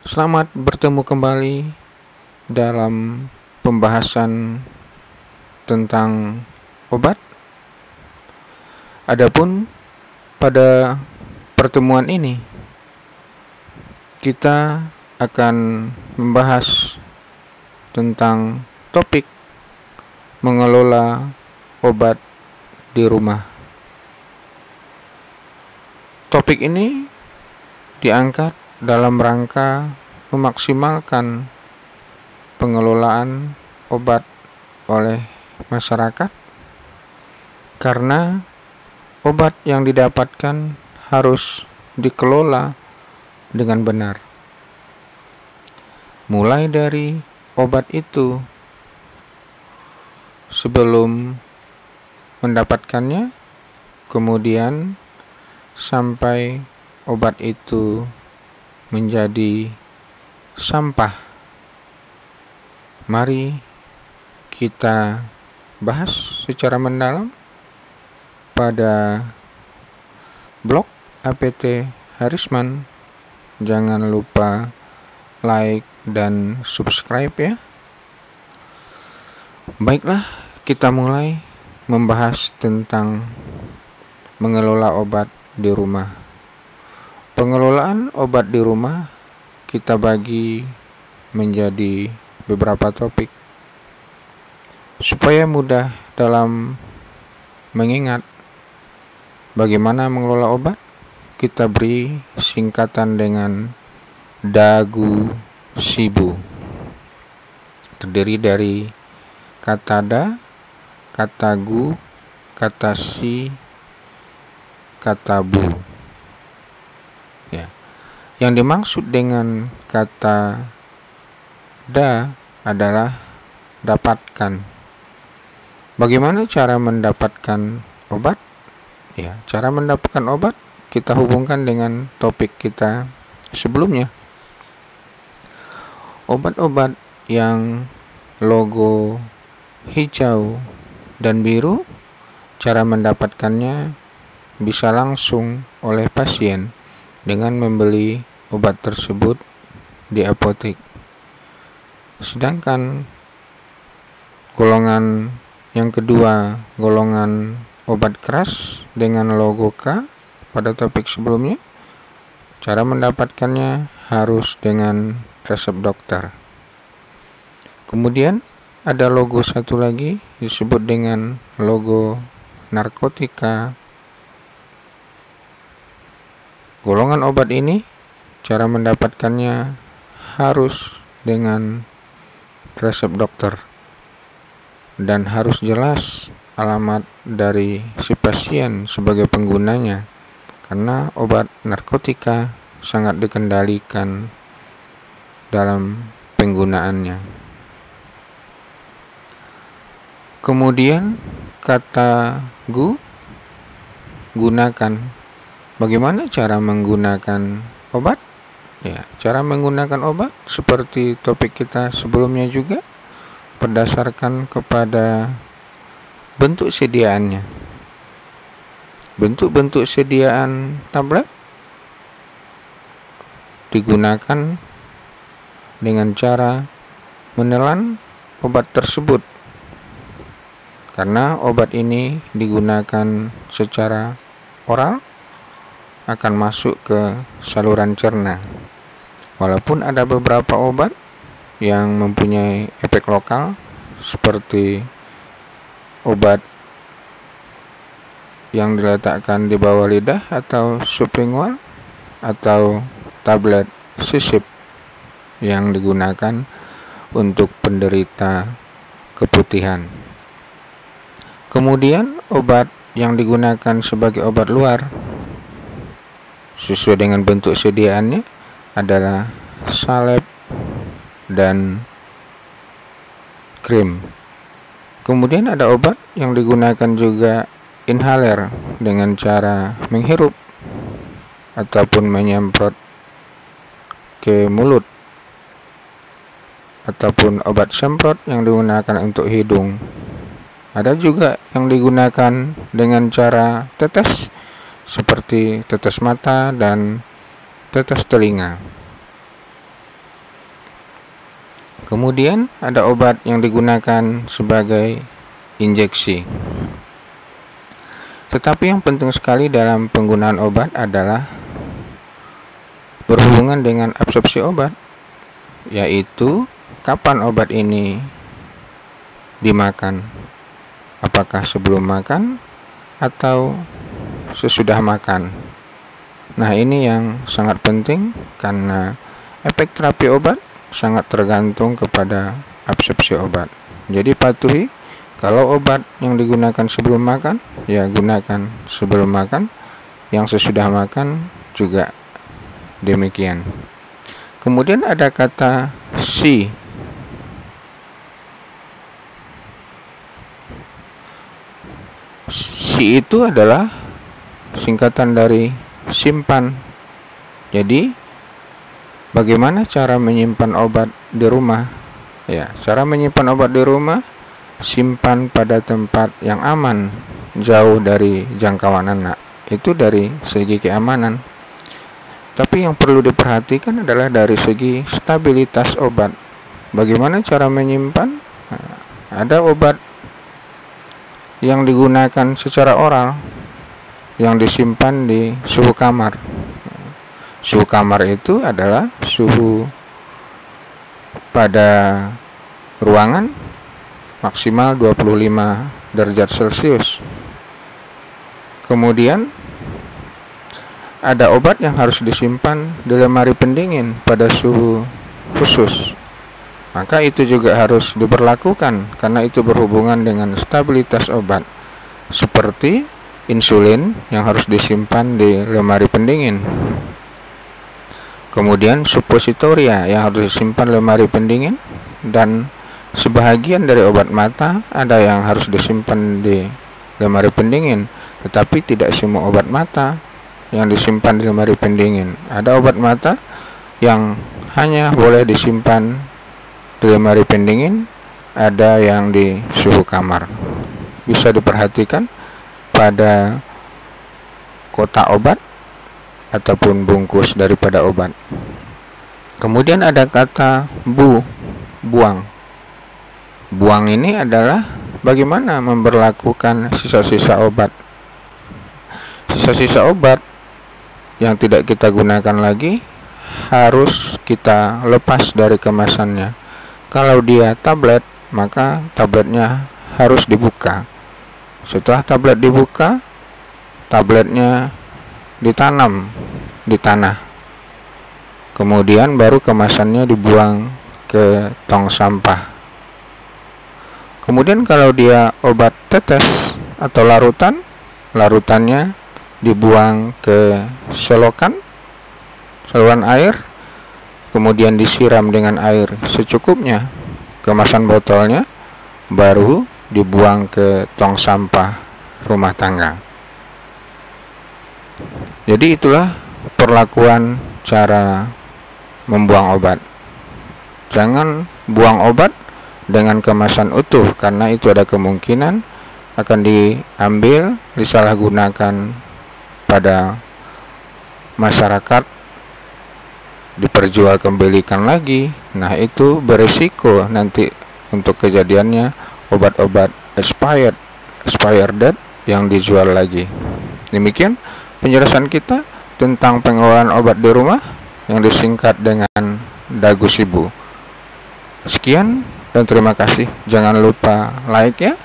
Selamat bertemu kembali dalam pembahasan tentang obat. Adapun pada pertemuan ini kita akan membahas tentang topik mengelola obat di rumah. Topik ini diangkat dalam rangka memaksimalkan pengelolaan obat oleh masyarakat, karena obat yang didapatkan harus dikelola dengan benar. Mulai dari obat itu sebelum mendapatkannya, kemudian sampai obat itu menjadi sampah. Mari kita bahas secara mendalam pada blog APT Harisman. Jangan lupa like dan subscribe ya. Baiklah, kita mulai membahas tentang mengelola obat di rumah. Pengelolaan obat di rumah kita bagi menjadi beberapa topik supaya mudah dalam mengingat bagaimana mengelola obat. Kita beri singkatan dengan DAGU SIBU, terdiri dari kata da, kata gu, kata si, kata bu. Yang dimaksud dengan kata da adalah dapatkan. Bagaimana cara mendapatkan obat? Cara mendapatkan obat kita hubungkan dengan topik kita sebelumnya. Obat-obat yang logo hijau dan biru, cara mendapatkannya bisa langsung oleh pasien dengan membeli obat tersebut di apotek. Sedangkan golongan yang kedua, golongan obat keras dengan logo K pada topik sebelumnya, cara mendapatkannya harus dengan resep dokter. Kemudian ada logo satu lagi disebut dengan logo narkotika. Golongan obat ini cara mendapatkannya harus dengan resep dokter dan harus jelas alamat dari si pasien sebagai penggunanya, karena obat narkotika sangat dikendalikan dalam penggunaannya. Kemudian kata gu, gunakan. Bagaimana cara menggunakan obat? Cara menggunakan obat seperti topik kita sebelumnya juga, berdasarkan kepada bentuk sediaannya. Bentuk-bentuk sediaan tablet digunakan dengan cara menelan obat tersebut, karena obat ini digunakan secara oral akan masuk ke saluran cerna. Walaupun ada beberapa obat yang mempunyai efek lokal seperti obat yang diletakkan di bawah lidah atau sublingual atau tablet sisip yang digunakan untuk penderita keputihan. Kemudian obat yang digunakan sebagai obat luar sesuai dengan bentuk sediaannya adalah salep dan krim. Kemudian ada obat yang digunakan juga inhaler dengan cara menghirup ataupun menyemprot ke mulut, ataupun obat semprot yang digunakan untuk hidung. Ada juga yang digunakan dengan cara tetes seperti tetes mata dan tetes telinga. Kemudian ada obat yang digunakan sebagai injeksi. Tetapi yang penting sekali dalam penggunaan obat adalah berhubungan dengan absorpsi obat, yaitu kapan obat ini dimakan, apakah sebelum makan atau sesudah makan. Nah, ini yang sangat penting karena efek terapi obat sangat tergantung kepada absorpsi obat. Jadi patuhi, kalau obat yang digunakan sebelum makan, ya gunakan sebelum makan. Yang sesudah makan juga demikian. Kemudian ada kata si. Si itu adalah singkatan dari simpan. Jadi bagaimana cara menyimpan obat di rumah? Ya, cara menyimpan obat di rumah, simpan pada tempat yang aman, jauh dari jangkauan anak. Itu dari segi keamanan. Tapi yang perlu diperhatikan adalah dari segi stabilitas obat. Bagaimana cara menyimpan? Nah, ada obat yang digunakan secara oral, yang disimpan di suhu kamar. Suhu kamar itu adalah suhu pada ruangan maksimal 25 derajat Celcius. Kemudian ada obat yang harus disimpan di lemari pendingin pada suhu khusus. Maka itu juga harus diberlakukan karena itu berhubungan dengan stabilitas obat. Seperti insulin yang harus disimpan di lemari pendingin. Kemudian suppositoria yang harus disimpan lemari pendingin, dan sebahagian dari obat mata ada yang harus disimpan di lemari pendingin, tetapi tidak semua obat mata yang disimpan di lemari pendingin. Ada obat mata yang hanya boleh disimpan di lemari pendingin, ada yang di suhu kamar. Bisa diperhatikan pada kotak obat ataupun bungkus daripada obat. Kemudian ada kata buang. Buang ini adalah bagaimana memberlakukan sisa-sisa obat. Sisa-sisa obat yang tidak kita gunakan lagi harus kita lepas dari kemasannya. Kalau dia tablet, maka tabletnya harus dibuka. Setelah tablet dibuka, tabletnya ditanam di tanah. Kemudian baru kemasannya dibuang ke tong sampah. Kemudian kalau dia obat tetes atau larutannya dibuang ke saluran air, kemudian disiram dengan air secukupnya. Kemasan botolnya baru dibuang ke tong sampah rumah tangga. Jadi itulah perlakuan cara membuang obat. Jangan buang obat dengan kemasan utuh, karena itu ada kemungkinan akan diambil, disalahgunakan pada masyarakat, diperjualbelikan lagi. Nah, itu berisiko nanti untuk kejadiannya obat-obat expired date yang dijual lagi. Demikian penjelasan kita tentang pengelolaan obat di rumah yang disingkat dengan Dagusibu. Sekian dan terima kasih. Jangan lupa like ya.